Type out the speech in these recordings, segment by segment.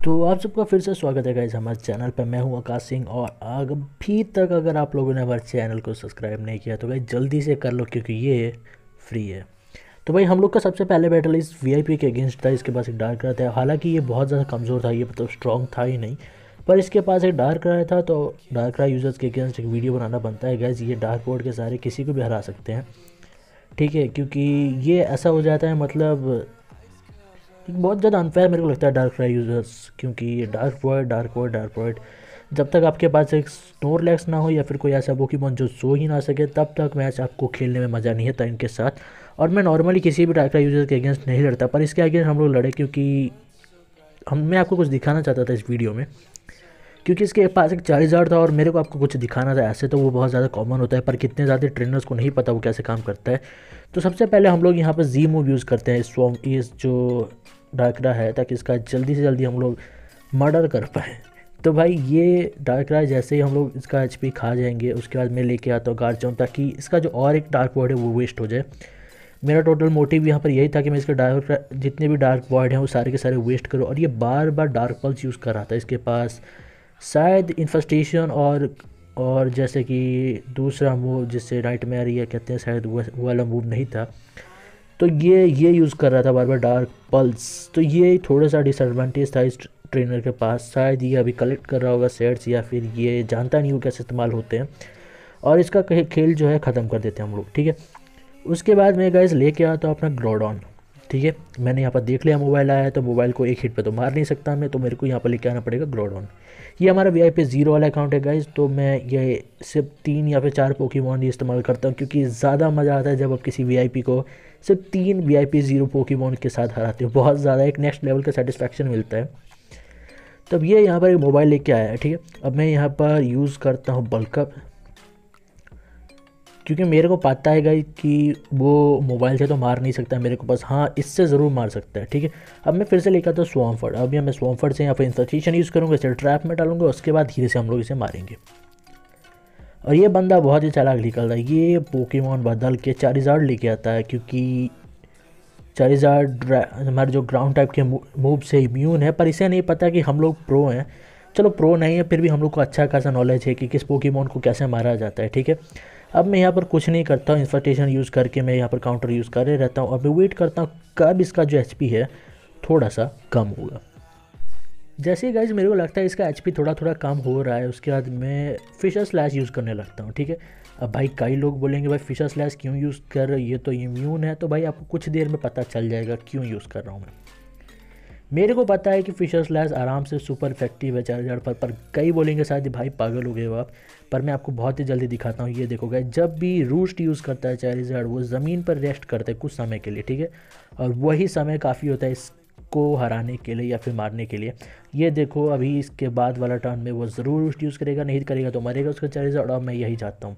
तो आप सबका फिर से स्वागत है गाइस हमारे चैनल पर। मैं हूं आकाश सिंह और अभी तक अगर आप लोगों ने हमारे चैनल को सब्सक्राइब नहीं किया तो गाइस जल्दी से कर लो क्योंकि ये फ्री है। तो भाई हम लोग का सबसे पहले बैटल इस वीआईपी के अगेंस्ट था। इसके पास एक डार्क राय था, हालांकि ये बहुत ज़्यादा कमज़ोर था, ये मतलब स्ट्रॉन्ग था ही नहीं, पर इसके पास एक डार्क राय था। तो डार्क राय यूज़र्स के अगेंस्ट एक वीडियो बनाना बनता है गाइस। ये डार्क बोर्ड के सारे किसी को भी हरा सकते हैं, ठीक है, क्योंकि ये ऐसा हो जाता है मतलब बहुत ज़्यादा अनफेयर मेरे को लगता है डार्क राय यूज़र्स, क्योंकि ये डार्क वॉइड जब तक आपके पास एक स्नोरलैक्स ना हो या फिर कोई ऐसा पोकेमॉन जो सो ही ना सके तब तक मैच आपको खेलने में मज़ा नहीं आता इनके साथ। और मैं नॉर्मली किसी भी डार्क राय यूज़र के अगेंस्ट नहीं लड़ता, पर इसके अगेंस्ट हम लोग लड़े क्योंकि मैं आपको कुछ दिखाना चाहता था इस वीडियो में। क्योंकि इसके पास एक 40,000 था और मेरे को आपको कुछ दिखाना था। ऐसे तो वो बहुत ज़्यादा कॉमन होता है, पर कितने ज़्यादा ट्रेनर्स को नहीं पता वो कैसे काम करता है। तो सबसे पहले हम लोग यहाँ पर जी मूव यूज़ करते हैं स्वॉन्ग इस जो डार्करा है, ताकि इसका जल्दी से जल्दी हम लोग मर्डर कर पाए। तो भाई ये डार्करा जैसे ही हम लोग इसका एचपी खा जाएंगे उसके बाद मैं लेके आता हूँ गार्चॉन, ताकि इसका जो और एक डार्क वॉइड है वो वेस्ट हो जाए। मेरा टोटल मोटिव यहाँ पर यही था कि मैं इसके डार्क जितने भी डार्क वॉइड हैं वो सारे के सारे वेस्ट करूँ। और ये बार बार डार्क पल्स यूज़ कर रहा था। इसके पास शायद इन्फेस्टेशन और जैसे कि दूसरा मूव जिससे नाइट मेयर या कहते हैं शायद वो वाला मूव नहीं था, तो ये यूज़ कर रहा था बार बार डार्क पल्स। तो ये थोड़ा सा डिसएडवांटेज था इस ट्रेनर के पास। शायद ये अभी कलेक्ट कर रहा होगा सेट्स या फिर ये जानता नहीं वो कैसे इस्तेमाल होते हैं, और इसका खेल जो है ख़त्म कर देते हैं हम लोग, ठीक है। उसके बाद मैं गाइस लेके आता हूँ अपना ग्रोडॉन, ठीक है। मैंने यहाँ पर देख लिया मोबाइल आया है, तो मोबाइल को एक हिट पे तो मार नहीं सकता मैं, तो मेरे को यहाँ पर लेके आना पड़ेगा ग्रोडॉन। ये हमारा वीआईपी 0 वाला अकाउंट है गाइस, तो मैं ये सिर्फ 3 या फिर 4 पोकेमॉन ही इस्तेमाल करता हूँ, क्योंकि ज़्यादा मज़ा आता है जब आप किसी वीआईपी को सिर्फ 3 वीआईपी 0 पोकेमॉन के साथ हराते हो। बहुत ज़्यादा एक नेक्स्ट लेवल का सेटिस्फैक्शन मिलता है। तब ये यहाँ पर एक मोबाइल लेके आया है, ठीक है। अब मैं यहाँ पर यूज़ करता हूँ बल्कअप, क्योंकि मेरे को पता है गाइस कि वो मोबाइल से तो मार नहीं सकता मेरे को, बस हाँ इससे ज़रूर मार सकता है, ठीक है। अब मैं फिर से लेकर आता हूँ स्वॉम्फर्ड। अब मैं स्वॉम्फर्ड से यहाँ पर इंफेक्शन यूज़ करूँगा, इसे ट्रैप में डालूंगा, उसके बाद धीरे से हम लोग इसे मारेंगे। और ये बंदा बहुत ही चालाक निकल रहा है, ये पोकेमॉन बदल के चारिज़ार्ड लेके आता है, क्योंकि चारिज़ार्ड हमारे जो ग्राउंड टाइप के मूव से इम्यून है, पर इसे नहीं पता कि हम लोग प्रो हैं। चलो प्रो नहीं है, फिर भी हम लोग को अच्छा खासा नॉलेज है कि किस पोकेमॉन को कैसे मारा जाता है, ठीक है। अब मैं यहाँ पर कुछ नहीं करता हूँ, इन्फर्टेशन यूज़ करके मैं यहाँ पर काउंटर यूज़ कर रहे रहता हूँ और मैं वेट करता हूँ कब इसका जो एचपी है थोड़ा सा कम होगा। जैसे ही गाइज मेरे को लगता है इसका एचपी थोड़ा थोड़ा कम हो रहा है, उसके बाद मैं फिशर स्लैश यूज़ करने लगता हूँ, ठीक है। अब भाई कई लोग बोलेंगे भाई फिशर स्लैश क्यों यूज़ कर रहे हो, ये तो इम्यून है। तो भाई आपको कुछ देर में पता चल जाएगा क्यों यूज़ कर रहा हूँ मैं। मेरे को पता है कि फिशर स्लैश आराम से सुपर इफेक्टिव है 4,000 पर कई बोलेंगे शायद भाई पागल हो गए हो आप। पर मैं आपको बहुत ही जल्दी दिखाता हूँ। ये देखो गाइस, जब भी रूस्ट यूज़ करता है 4,000 वो ज़मीन पर रेस्ट करता है कुछ समय के लिए, ठीक है। और वही समय काफ़ी होता है इसको हराने के लिए या फिर मारने के लिए। ये देखो अभी इसके बाद वाला टर्न में वो ज़रूर रूस्ट यूज़ करेगा, नहीं करेगा तो मरेगा उसका 4,000। और मैं यही चाहता हूँ,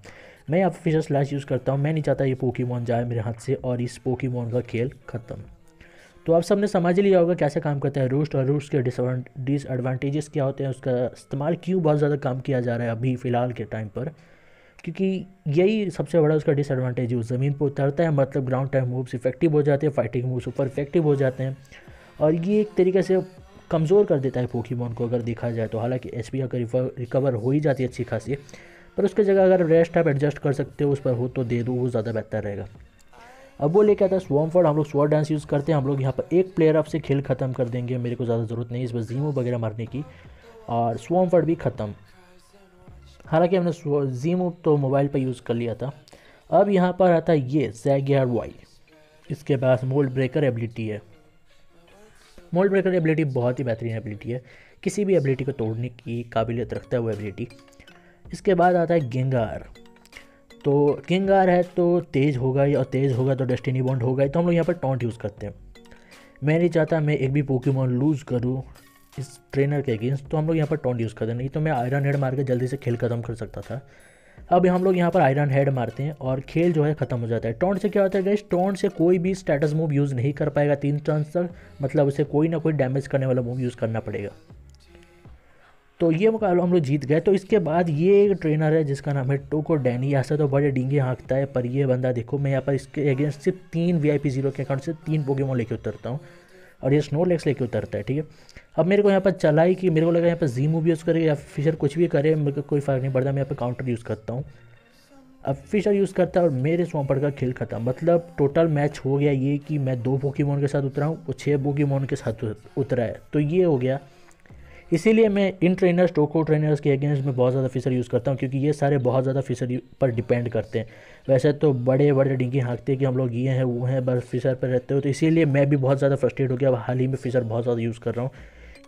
मैं यहाँ पर फिशर स्लैश यूज़ करता हूँ। मैं नहीं चाहता ये पोकेमॉन जाए मेरे हाथ से और इस पोकेमॉन का खेल ख़त्म। तो आप सबने समझ ही लिया होगा कैसे काम करता है रूस्ट, और रूस्ट के डिसएडवांटेजेस क्या होते हैं, उसका इस्तेमाल क्यों बहुत ज़्यादा काम किया जा रहा है अभी फ़िलहाल के टाइम पर। क्योंकि यही सबसे बड़ा उसका डिसएडवांटेज है, वो ज़मीन पर उतरता है मतलब ग्राउंड टाइप मूव्स इफेक्टिव हो जाते हैं, फाइटिंग मूव्स ऊपर इफेक्टिव हो जाते हैं, और ये एक तरीके से कमज़ोर कर देता है पोकेमॉन को अगर देखा जाए तो। हालांकि एचपी अगर रिकवर हो ही जाती है अच्छी खासी, पर उसकी जगह अगर रेस्ट आप एडजस्ट कर सकते हो उस पर हो तो दे दो, वो ज़्यादा बेहतर रहेगा। अब वो लेके आता है स्वॉर्मफॉर्ड। हम लोग स्वॉर्ड डांस यूज़ करते हैं। हम लोग यहाँ पर एक प्लेयर अप से खेल ख़त्म कर देंगे, मेरे को ज़्यादा ज़रूरत नहीं है इस बस जीमो वगैरह मारने की, और स्वॉर्मफॉर्ड भी ख़त्म। हालांकि हमने जीमो तो मोबाइल पर यूज़ कर लिया था। अब यहाँ पर आता है ये ज़ैगियर वाई, इसके पास मोल्ड ब्रेकर एबिलिटी है। मोल्ड ब्रेकर एबिलिटी बहुत ही बेहतरीन एबिलिटी है, किसी भी एबिलिटी को तोड़ने की काबिलियत रखता है वो एबिलिटी। इसके बाद आता है गेंगार। तो गेंगार है तो तेज़ होगा, और तेज़ होगा तो डेस्टिनी बॉन्ड होगा, तो हम लोग यहाँ पर टॉन्ट यूज़ करते हैं। मैं नहीं चाहता मैं एक भी पोकेमॉन लूज़ करूँ इस ट्रेनर के अगेंस्ट, तो हम लोग यहाँ पर टॉन्ट यूज़ करते हैं, नहीं तो मैं आयरन हेड मार के जल्दी से खेल ख़त्म कर सकता था। अब हम लोग यहाँ पर आयरन हेड मारते हैं और खेल जो है ख़त्म हो जाता है। टॉन्ट से क्या होता है गाइस, टॉन्ट से कोई भी स्टेटस मूव यूज़ नहीं कर पाएगा 3 टर्न्स तक, मतलब उसे कोई ना कोई डैमेज करने वाला मूव यूज़ करना पड़ेगा। तो ये मुकाबला हम लोग जीत गए। तो इसके बाद ये एक ट्रेनर है जिसका नाम है टोको डैनी। ऐसा तो बड़े डींगे हाँकता है, पर ये बंदा देखो मैं यहाँ पर इसके अगेंस्ट सिर्फ 3 VIP 0 के अकाउंट से 3 पोकेमॉन लेके उतरता हूँ। और ये स्नोलेक्स लेके उतरता है, ठीक है। अब मेरे को यहाँ पर चला ही कि मेरे को लगा यहाँ पर जी मूव यूज़ करे या फिशर कुछ भी करे, मेरे को कोई फ़र्क नहीं पड़ता, मैं यहाँ पर काउंटर यूज़ करता हूँ। अब फिशर यूज़ करता है और मेरे स्वॉम्पर्ट का खेल खत्म। मतलब टोटल मैच हो गया ये कि मैं 2 पोकेमॉन के साथ उतरा हूँ, वो 6 पोकेमॉन के साथ उतरा है, तो ये हो गया। इसीलिए मैं इन ट्रेनर्स, टोको ट्रेनर्स के अगेंस्ट में बहुत ज़्यादा फिशर यूज़ करता हूँ, क्योंकि ये सारे बहुत ज़्यादा फिशर पर डिपेंड करते हैं। वैसे तो बड़े बड़े डिंगी हाँकते हैं कि हम लोग ये हैं वो हैं, बस फिशर पर रहते हो, तो इसीलिए मैं भी बहुत ज़्यादा फ्रस्ट्रेट हो गया। अब हाल ही में फिशर बहुत ज़्यादा यूज़ कर रहा हूँ,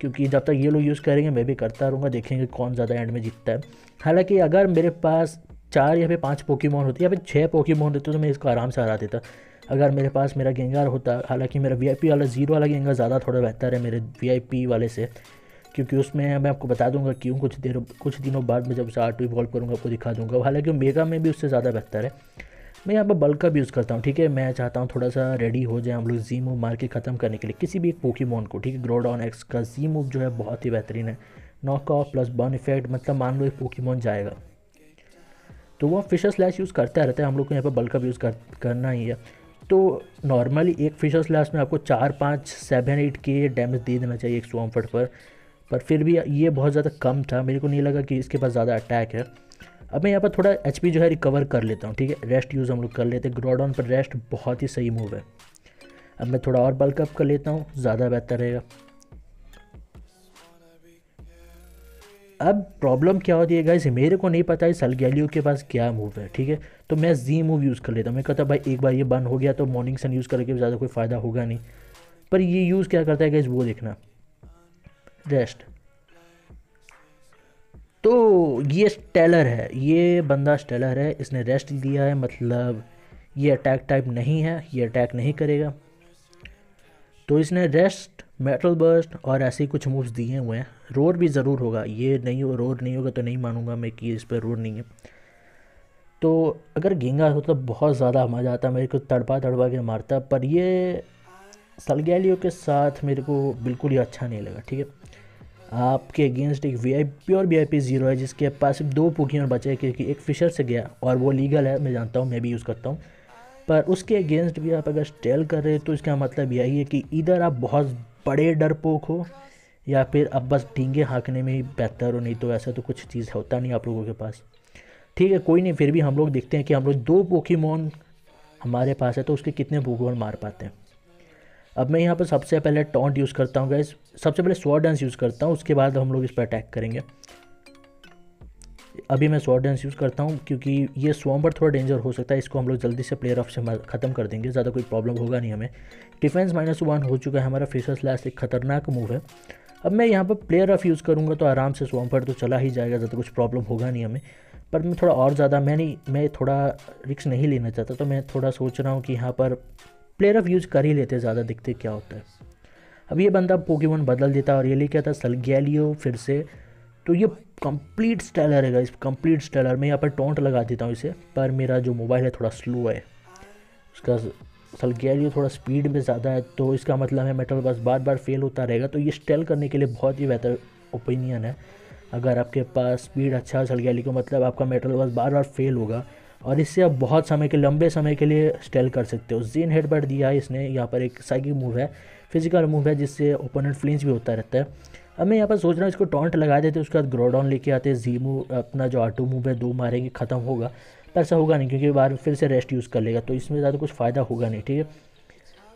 क्योंकि जब तक ये लोग यूज़ करेंगे मैं भी करता रहूँगा, देखेंगे कौन ज़्यादा एंड में जीतता है। हालांकि अगर मेरे पास 4 या फिर 5 पोकेमॉन होती या फिर 6 पोकेमॉन होते तो मैं इसको आराम से हरा देता। अगर मेरे पास मेरा गेंगार होता, हालांकि मेरा वीआईपी वाला 0 वाला गेंगार ज़्यादा थोड़ा बेहतर है मेरे वीआईपी वाले से, क्योंकि उसमें मैं आपको बता दूंगा क्यों, कुछ दिनों बाद में जब से R2 इवॉल्व करूँगा आपको दिखा दूंगा। हालांकि मेगा में भी उससे ज़्यादा बेहतर है। मैं यहाँ पर बल्क का भी यूज़ करता हूँ, ठीक है। मैं चाहता हूँ थोड़ा सा रेडी हो जाए हम लोग जी मूव मार के ख़त्म करने के लिए किसी भी एक पोकेमॉन को, ठीक है। ग्रोडॉन एक्स का जी मूव जो है बहुत ही बेहतरीन है, knock off plus burn effect, मतलब मान लो एक पोकेमॉन जाएगा तो वो फिशर स्लैश यूज़ करता रहता है। हम लोग को यहाँ पर बल्क का भी यूज़ करना ही है। तो नॉर्मली एक फिशर स्लैश में आपको 4, 5, 7, 8 के डैमेज दे देना चाहिए एक स्वॉम्पर्ट पर फिर भी ये बहुत ज़्यादा कम था, मेरे को नहीं लगा कि इसके पास ज़्यादा अटैक है। अब मैं यहाँ पर थोड़ा एचपी जो है रिकवर कर लेता हूँ, ठीक है। रेस्ट यूज़ हम लोग कर लेते हैं, ग्रोडॉन पर रेस्ट बहुत ही सही मूव है। अब मैं थोड़ा और बल्क अप कर लेता हूँ, ज़्यादा बेहतर रहेगा। अब प्रॉब्लम क्या होती है गाइस, मेरे को नहीं पता है सलगैलियो के पास क्या मूव है, ठीक है। तो मैं जी मूव यूज़ कर लेता हूँ। मैं कहता भाई एक बार ये बंद हो गया तो मॉर्निंग सन यूज़ करके ज़्यादा कोई फ़ायदा होगा नहीं, पर ये यूज़ क्या करता है गाइस वो देखना, रेस्ट। तो ये स्टेलर है, ये बंदा स्टेलर है, इसने रेस्ट दिया है, मतलब ये अटैक टाइप नहीं है, ये अटैक नहीं करेगा। तो इसने रेस्ट, मेटल बर्स्ट और ऐसे ही कुछ मूव्स दिए हुए हैं। रोर भी ज़रूर होगा, ये नहीं हो, रोर नहीं होगा तो नहीं मानूंगा मैं कि इस पर रोर नहीं है। तो अगर गेंगा होता तो बहुत ज़्यादा मज़ा आता, मेरे को तड़पा तड़पा के मारता, पर ये सलगैलियो के साथ मेरे को बिल्कुल ही अच्छा नहीं लगा, ठीक है। आपके अगेंस्ट एक प्योर वीआईपी 0 है जिसके पास सिर्फ 2 पोकेमॉन बचे हैं, क्योंकि एक फिशर से गया और वो लीगल है, मैं जानता हूँ, मैं भी यूज़ करता हूँ। पर उसके अगेंस्ट भी आप अगर स्टेल कर रहे हो तो इसका मतलब यही है कि इधर आप बहुत बड़े डरपोक हो या फिर अब बस डींगे हाँकने में ही बेहतर हो, नहीं तो ऐसा तो कुछ चीज़ होता नहीं आप लोगों के पास, ठीक है। कोई नहीं, फिर भी हम लोग देखते हैं कि हम लोग 2 पोकेमॉन हमारे पास है तो उसके कितने पोकेमॉन मार पाते हैं। अब मैं यहाँ पर सबसे पहले टॉन्ट यूज़ करता हूँ गाइस, सबसे पहले स्वॉर्ड डांस यूज़ करता हूँ, उसके बाद हम लोग इस पर अटैक करेंगे। अभी मैं स्वॉर्ड डांस यूज़ करता हूँ क्योंकि ये स्वॉम्पर्ट थोड़ा डेंजर हो सकता है, इसको हम लोग जल्दी से प्लेयर ऑफ से ख़त्म कर देंगे, ज़्यादा कोई प्रॉब्लम होगा नहीं हमें। डिफेंस -1 हो चुका है हमारा, फिशर स्लैश एक खतरनाक मूव है। अब मैं यहाँ पर प्लेयर ऑफ यूज़ करूँगा तो आराम से स्वॉम्पर्ट तो चला ही जाएगा, ज़्यादा कुछ प्रॉब्लम होगा नहीं हमें। पर मैं थोड़ा और ज़्यादा मैं थोड़ा रिस्क नहीं लेना चाहता, तो मैं थोड़ा सोच रहा हूँ कि यहाँ पर प्लेयर ऑफ यूज़ कर ही लेते, ज़्यादा दिखते क्या होता है। अब ये बंदा पोकेमॉन बदल देता और ये लेके आता सलगैलियो फिर से, तो ये कंप्लीट स्टेलर है गाइस, कंप्लीट स्टेलर। मैं यहाँ पर टोंट लगा देता हूँ इसे, पर मेरा जो मोबाइल है थोड़ा स्लो है, उसका सलगैलियो थोड़ा स्पीड में ज़्यादा है, तो इसका मतलब है मेटल बस बार बार फेल होता रहेगा। तो ये स्टेल करने के लिए बहुत ही बेहतर ओपिनियन है। अगर आपके पास स्पीड अच्छा है सलगैलियो को, मतलब आपका मेटल बस बार बार फेल होगा और इससे आप बहुत समय के लंबे समय के लिए स्टेल कर सकते हो। जीन हेडबट दिया है इसने, यहाँ पर एक साइकिक मूव है, फिजिकल मूव है, जिससे ओपोनेंट फ्लिंच भी होता रहता है। अब मैं यहाँ पर सोच रहा हूँ इसको टॉन्ट लगा देते, उसके बाद ग्रोडॉन लेके आते, जी मूव अपना जो R2 मूव है 2 मारेंगे, ख़त्म होगा। पर ऐसा होगा नहीं क्योंकि बार फिर से रेस्ट यूज़ कर लेगा, तो इसमें ज़्यादा कुछ फ़ायदा होगा नहीं, ठीक है।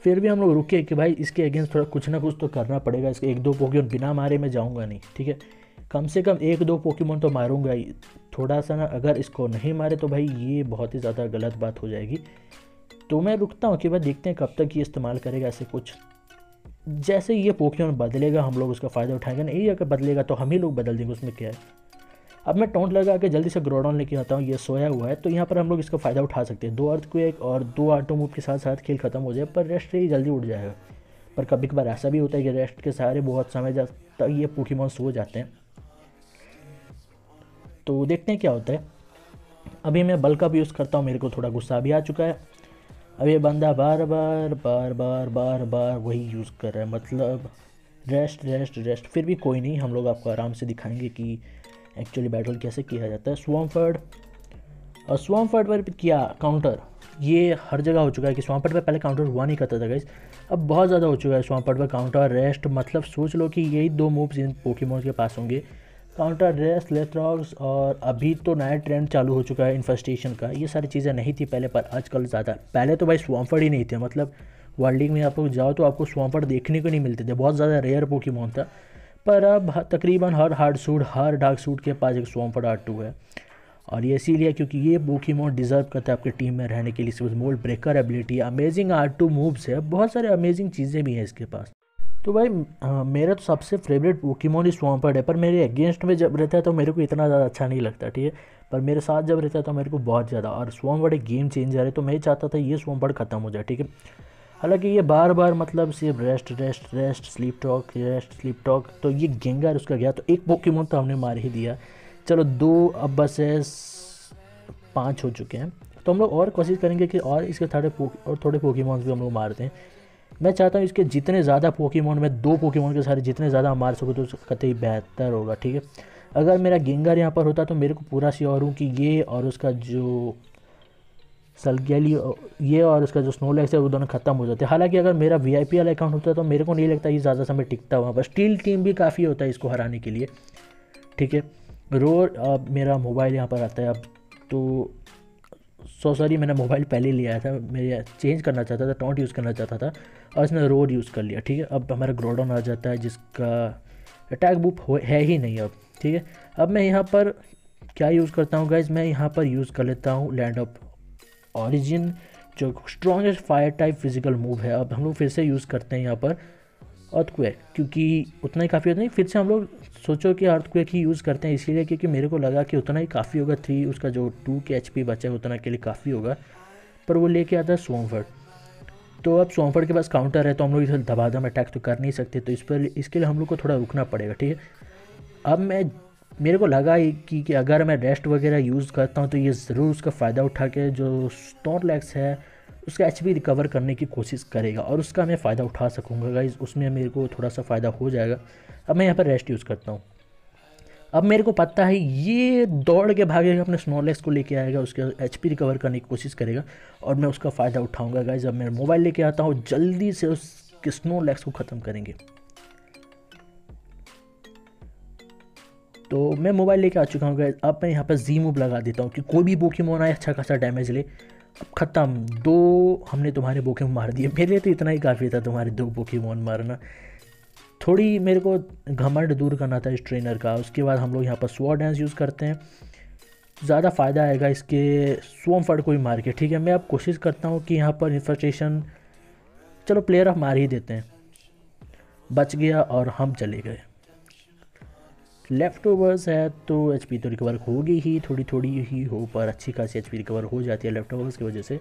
फिर भी हम लोग रुके कि भाई इसके अगेंस्ट थोड़ा कुछ ना कुछ तो करना पड़ेगा, इसके 1-2 पोकेमॉन बिना मारे मैं जाऊँगा नहीं, ठीक है। कम से कम 1-2 पोकेमॉन तो मारूंगा ही, थोड़ा सा ना, अगर इसको नहीं मारे तो भाई ये बहुत ही ज़्यादा गलत बात हो जाएगी। तो मैं रुकता हूँ कि भाई देखते हैं कब तक ये इस्तेमाल करेगा ऐसे कुछ। जैसे ये पोकेमॉन बदलेगा हम लोग उसका फ़ायदा उठाएंगे, नहीं अगर बदलेगा तो हम ही लोग बदल देंगे, उसमें क्या है। अब मैं टोंट लगा के जल्दी से ग्रोडॉन लेके आता हूँ, ये सोया हुआ है, तो यहाँ पर हम लोग इसका फ़ायदा उठा सकते हैं। 2 अर्थक्वेक और 2 ऑटो मूव के साथ साथ खेल खत्म हो जाए, पर रेस्ट से ही जल्दी उठ जाएगा। पर कभी कभार ऐसा भी होता है कि रेस्ट के सहारे बहुत समय तक ये पोकेमॉन सो जाते हैं, तो देखते हैं क्या होता है। अभी मैं बल्क अप यूज़ करता हूँ, मेरे को थोड़ा गुस्सा भी आ चुका है। अब ये बंदा बार बार बार बार बार बार वही यूज़ कर रहा है, मतलब रेस्ट रेस्ट रेस्ट। फिर भी कोई नहीं, हम लोग आपको आराम से दिखाएंगे कि एक्चुअली बैटल कैसे किया जाता है। स्वॉम्पर्ट और स्वाम्फर्ड पर किया काउंटर, ये हर जगह हो चुका है कि स्वाम्फर्ड पर पहले काउंटर हुआ नहीं करता था गाइस, अब बहुत ज़्यादा हो चुका है स्वाम्फर्ड पर काउंटर रेस्ट। मतलब सोच लो कि यही दो मूव्स इन पोकेमॉन के पास होंगे, काउंटर रेस्ट, लेथरॉक्स, और अभी तो नया ट्रेंड चालू हो चुका है इन्फेस्टेशन का। ये सारी चीज़ें नहीं थी पहले, पर आजकल ज़्यादा। पहले तो भाई स्वाम्फर्ड ही नहीं थे, मतलब वर्ल्ड लीग में आप लोग जाओ तो आपको स्वाम्फर्ड देखने को नहीं मिलते थे, बहुत ज़्यादा रेयर पोकेमॉन था। पर अब तकरीबन हर हार्ड सूट, हर डार्क सूट के पास एक स्वाम्फर्ड R2 है। और ये इसीलिए क्योंकि ये पोकेमॉन डिज़र्व करता है आपकी टीम में रहने के लिए। इसके पास mold breaker ability, amazing R2 moves है, बहुत सारे अमेजिंग चीज़ें भी हैं इसके पास। तो भाई मेरा तो सबसे फेवरेट पोकेमॉन ही स्वाम्फर्ड है, पर मेरे अगेंस्ट में जब रहता है तो मेरे को इतना ज़्यादा अच्छा नहीं लगता, ठीक है। पर मेरे साथ जब रहता है तो मेरे को बहुत ज़्यादा, और स्वाम्फर्ड एक गेम चेंजर है, तो मैं चाहता था ये स्वाम्फर्ड ख़त्म हो जाए, ठीक है। हालांकि ये बार बार मतलब सिर्फ rest rest rest, sleep talk, rest sleep talk, तो ये गेंगार उसका गया, तो एक पोकेमॉन तो हमने मार ही दिया। चलो 2, अब बस 5 हो चुके हैं, तो हम लोग और कोशिश करेंगे कि और इसके थोड़े पोकेमॉन्स भी हम लोग मारते हैं। मैं चाहता हूँ इसके जितने ज़्यादा पोकेमॉन, मैं 2 पोकेमॉन के सारे जितने ज़्यादा मार सकूँ तो कतई बेहतर होगा, ठीक है। अगर मेरा गेंगार यहाँ पर होता तो मेरे को पूरा श्योर हूँ कि ये और उसका जो सलगैली, ये और उसका जो स्नोलैक्स है वो दोनों खत्म हो जाते हैं। हालांकि अगर मेरा VIP वाला अकाउंट होता तो मेरे को नहीं लगता ये ज़्यादा समय टिकता वहाँ पर। स्टील टीम भी काफ़ी होता है इसको हराने के लिए, ठीक है। रोर, अब मेरा मोबाइल यहाँ पर आता है, अब तो सॉरी मैंने मोबाइल पहले लिया था, मेरे चेंज करना चाहता था, टॉन्ट यूज़ करना चाहता था, और इसने रोड यूज़ कर लिया, ठीक है। अब हमारा ग्रोडॉन आ जाता है जिसका अटैक बुप है ही नहीं अब, ठीक है। अब मैं यहाँ पर क्या यूज़ करता हूँ गाइज, मैं यहाँ पर यूज़ कर लेता हूँ लैंड ऑफ ऑरिजिन, जो strongest fire type physical move है। अब हम लोग फिर से यूज़ करते हैं यहाँ पर अर्थक्वेक, क्योंकि उतना ही काफ़ी होता नहीं, फिर से हम लोग सोचो कि अर्थक्वेक ही यूज़ करते हैं, इसीलिए क्योंकि मेरे को लगा कि उतना ही काफ़ी होगा। 3 उसका जो 2 के HP बचा है उतना के लिए काफ़ी होगा, पर वो लेके आता है स्वाम्फर्ड। तो अब स्वाम्फर्ड के पास काउंटर है, तो हम लोग इसे धबाधम अटैक तो कर नहीं सकते, तो इसके लिए हम लोग को थोड़ा रुकना पड़ेगा, ठीक है। अब मेरे को लगा कि अगर मैं रेस्ट वगैरह यूज़ करता हूँ तो ये ज़रूर उसका फ़ायदा उठा के जो स्नोलैक्स है उसका HP रिकवर करने की कोशिश करेगा, और उसका मैं फ़ायदा उठा सकूँगा गाइज, उसमें मेरे को थोड़ा सा फ़ायदा हो जाएगा। अब मैं यहाँ पर रेस्ट यूज़ करता हूँ। अब मेरे को पता है ये दौड़ के भागेगा, अपने स्नोलैक्स को लेके आएगा, उसके HP रिकवर करने की कोशिश करेगा, और मैं उसका फ़ायदा उठाऊँगा गाइज। अब मैं मोबाइल लेके आता हूँ, जल्दी से उसके स्नोलैक्स को ख़त्म करेंगे। तो मैं मोबाइल लेके आ चुका हूँ गाइस। अब मैं यहाँ पर जी मूव लगा देता हूँ कि कोई भी पोकेमॉन आए अच्छा खासा डैमेज ले। अब ख़त्म, 2 हमने तुम्हारे पोकेमॉन मार दिए। मेरे लिए तो इतना ही काफ़ी था तुम्हारे 2 पोकेमॉन मारना। थोड़ी मेरे को घमंड दूर करना था इस ट्रेनर का। उसके बाद हम लोग यहाँ पर स्वॉर्ड डांस यूज़ करते हैं, ज़्यादा फ़ायदा आएगा इसके स्वाम्फर्ड को ही मार के, ठीक है। मैं अब कोशिश करता हूँ कि यहाँ पर इन्फेस्टेशन, चलो प्लेयर ऑफ मार ही देते हैं, बच गया और हम चले गए। लेफ़्ट ओवर्स है तो HP तो रिकवर होगी ही, थोड़ी थोड़ी ही हो, पर अच्छी खासी HP रिकवर हो जाती है लेफ़्ट ओवर्स की वजह से।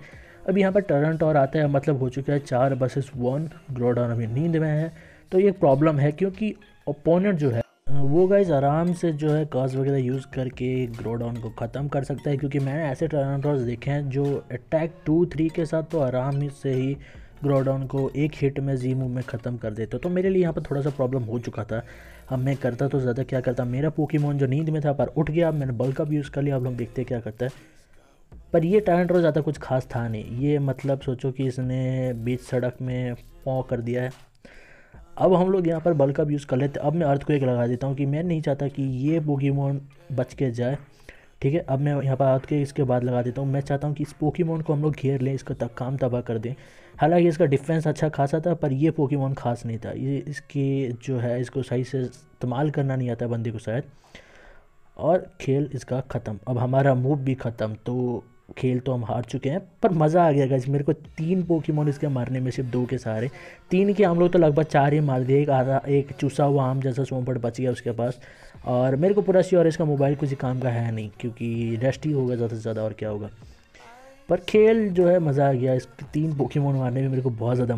अब यहाँ पर टर्न और आता है, मतलब हो चुका है 4 वर्सेस 1। ग्रोडॉन अभी नींद में है, तो ये प्रॉब्लम है क्योंकि ओपोनेंट जो है वो गाइज आराम से जो है कर्स वगैरह यूज़ करके ग्रोडॉन को ख़त्म कर सकता है, क्योंकि मैंने ऐसे टर्नटॉर्स देखे हैं जो अटैक 2-3 के साथ तो आराम से ही ग्रोडॉन को एक हिट में जी मूव में ख़त्म कर देते। तो मेरे लिए यहाँ पर थोड़ा सा प्रॉब्लम हो चुका था। अब मैं करता तो ज़्यादा क्या करता, मेरा पोकेमॉन जो नींद में था पर उठ गया, मैंने बल्क अप यूज़ कर लिया। अब हम देखते हैं क्या करता है। पर ये टर्नटॉर ज़्यादा कुछ खास था नहीं, ये मतलब सोचो कि इसने बीच सड़क में पॉ कर दिया है। अब हम लोग यहाँ पर बल्क अप यूज़ कर लेते। अब मैं अर्थक्वेक लगा देता हूँ कि मैं नहीं चाहता कि ये पोकेमॉन बच के जाए, ठीक है। अब मैं यहाँ पर अर्थक्वेक इसके बाद लगा देता हूँ। मैं चाहता हूँ कि इस पोकेमॉन को हम लोग घेर लें, इसका काम तबाह कर दें। हालांकि इसका डिफेंस अच्छा खासा था, पर ये पोकेमॉन खास नहीं था। ये इसके जो है इसको सही से इस्तेमाल करना नहीं आता बंदे को शायद, और खेल इसका ख़त्म। अब हमारा मूव भी ख़त्म, तो खेल तो हम हार चुके हैं। पर मज़ा आ गया गाइस, मेरे को 3 पोकेमॉन इसके मारने में, सिर्फ 2 के सहारे। 3 के हम लोग तो लगभग 4 ही मार दिए। एक चूसा हुआ आम जैसा स्वाम्फर्ड बच गया उसके पास, और मेरे को पूरा श्योर इसका मोबाइल कुछ काम का है नहीं, क्योंकि रेस्ट ही होगा ज़्यादा से ज़्यादा, और क्या होगा। पर खेल जो है मज़ा आ गया, इस 3 पोकेमॉन मारने में मेरे को बहुत ज़्यादा